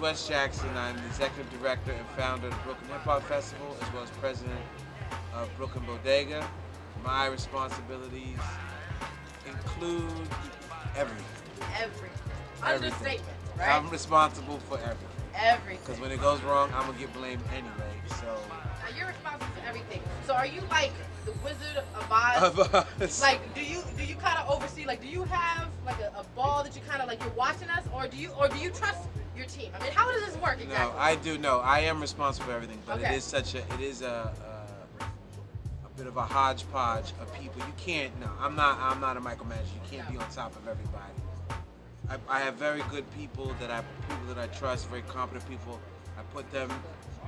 Wes Jackson. I'm the executive director and founder of the Brooklyn Hip Hop Festival, as well as president of Brooklyn Bodega. My responsibilities include everything. Everything. Understatement, right? I'm responsible for everything. Everything. Because when it goes wrong, I'm gonna get blamed anyway. So. Now you're responsible for everything. So are you like the Wizard of Oz? Like, do you kind of oversee? Like, do you have like a ball that you kind of like you're watching us, or do you trust your team? I mean, how does this work exactly? No, I do. No, I am responsible for everything, but okay. it is a bit of a hodgepodge of people. You can't. No, I'm not a micromanager. You can't be on top of everybody. I have very good people that I trust, very competent people. I put them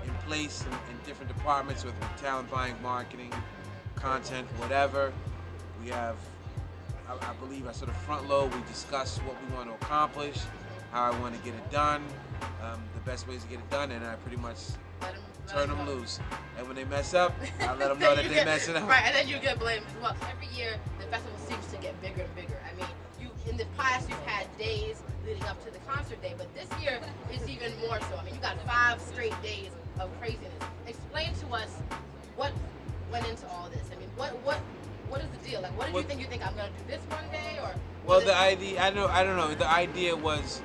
in place in different departments, whether it's talent buying, marketing, content, whatever. We have, I believe, I sort of front load. We discuss what we want to accomplish, how I want to get it done, the best ways to get it done, and I pretty much turn them loose. And when they mess up, I let them know that they're messing up. Right, and then you get blamed as well. Every year, the festival seems to get bigger and bigger. I mean, in the past, you've had days leading up to the concert day, but this year is even more so. I mean, you got 5 straight days of craziness. Explain to us what went into all this. I mean, what is the deal? Like, what did you think? You think I'm going to do this one day, or? Well, the idea, I don't know. The idea was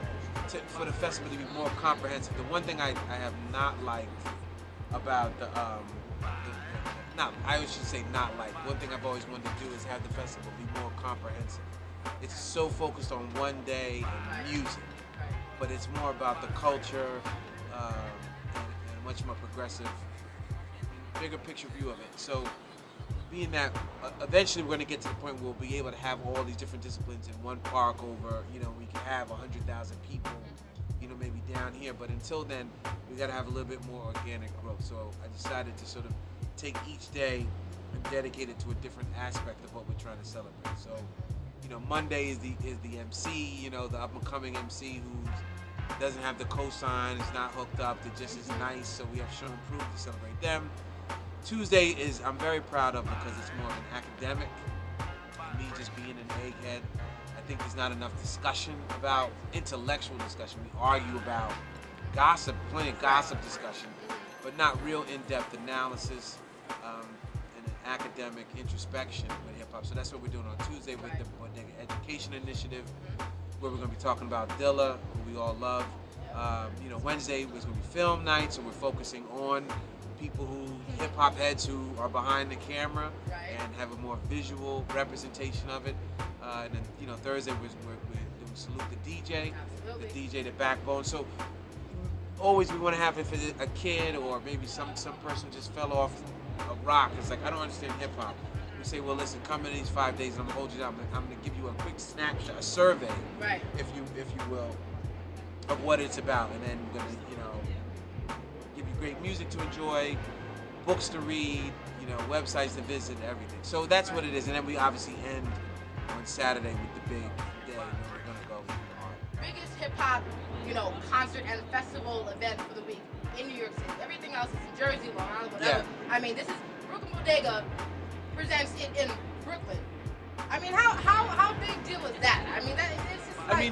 for the festival to be more comprehensive. The one thing I have not liked about I should say not like. One thing I've always wanted to do is have the festival be more comprehensive. It's so focused on one day and music, but it's more about the culture and much more progressive, bigger picture view of it. So, being that eventually we're going to get to the point where we'll be able to have all these different disciplines in one park over, we can have 100,000 people, maybe down here. But until then, we got to have a little bit more organic growth. So I decided to sort of take each day and dedicate it to a different aspect of what we're trying to celebrate. So, Monday is the MC, the up and coming MC who doesn't have the cosign, is not hooked up, that just is nice. So we have shown proof to celebrate them. Tuesday is I'm very proud of because it's more of an academic. Me just being an egghead, I think there's not enough discussion about intellectual discussion. We argue about gossip, plenty of gossip discussion, but not real in-depth analysis and an academic introspection with hip-hop. So that's what we're doing on Tuesday with the Bodega Education Initiative, where we're going to be talking about Dilla, who we all love. Wednesday was going to be film night, so we're focusing on people hip-hop heads who are behind the camera and have a more visual representation of it. And then, Thursday we're doing Salute the DJ, the DJ, the backbone. So always we want to have, if it's a kid or maybe some person just fell off a rock, it's like, I don't understand hip-hop. We say, well, listen, come in these 5 days and I'm going to hold you down. I'm going to give you a quick snapshot, a survey, if you will, of what it's about. And then we're going to, give you great music to enjoy, books to read, websites to visit, everything. So that's what it is. And then we obviously end on Saturday with the big day where we're going to go hard. Biggest hip-hop, concert and festival event for the week in New York City. Everything else is in Jersey, Long Island, whatever. Yeah. I mean, this is Brooklyn Bodega presents it in Brooklyn. I mean, how big deal is that? I mean,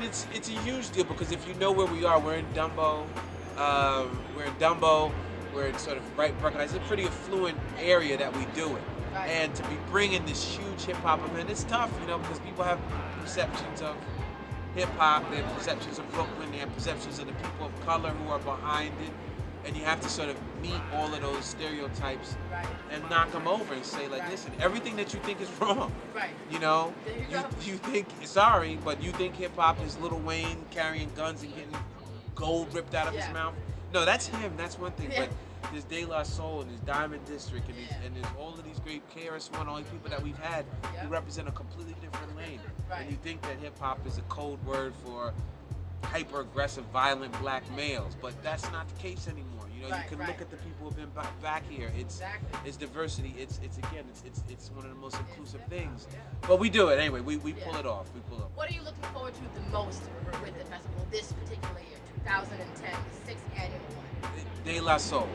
it's just like... it's a huge deal because if you know where we are, we're in Dumbo. We're in sort of right Brooklyn. It's a pretty affluent area that we do it. Right. And to be bringing this huge hip-hop event, it's tough, because people have perceptions of hip-hop, they have perceptions of Brooklyn, they have perceptions of the people of color who are behind it. And you have to sort of meet all of those stereotypes and knock them over and say, like, listen, everything that you think is wrong. Right. You think, sorry, but you think hip-hop is Lil Wayne carrying guns and getting gold ripped out of his mouth? No, that's him. That's one thing. But there's De La Soul and there's Diamond District and there's all of these great KRS-One, all these people that we've had who represent a completely different lane. And you think that hip-hop is a code word for hyper-aggressive, violent black males, but that's not the case anymore. You can look at the people who've been back here. It's diversity. It's one of the most inclusive things. But we do it anyway. We pull it off. What are you looking forward to the most with the festival this particular year, 2010, the 6th annual one? De La Soul.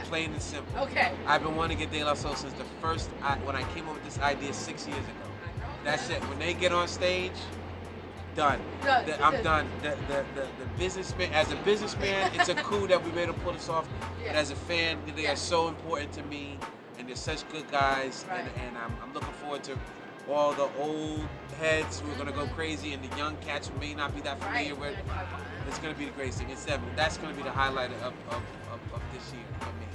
Plain and simple. Okay. I've been wanting to get De La Soul since the first when I came up with this idea 6 years ago. That's it. When they get on stage, done. Done. I'm done. The businessman, as a businessman, it's a coup that we were able to pull this off. Yeah. But as a fan, they are so important to me, and they're such good guys. Right. And I'm looking forward to all the old heads who are gonna go crazy, and the young cats who may not be that familiar with. It's gonna be the greatest thing. That's gonna be the highlight of this year for me.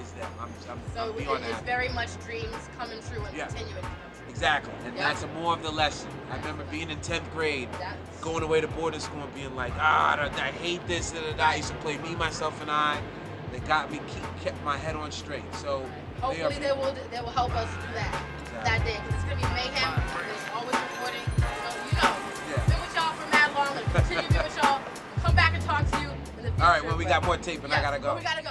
It's them. I'm So beyond it's happy. very much dreams coming true and continuing to come true. Exactly, and Yeah. that's more of the lesson. I remember being in 10th grade, That's- going away to boarding school and being like, I hate this, I used to play Me, Myself, and I. They got me, kept my head on straight. So Hopefully they will help us do that day, because it's gonna be mayhem. There's always recording, so been with y'all for mad long, and continue to be with y'all. Come back and talk to you in the future. All right, well, we got more tape, and I gotta go. We gotta go.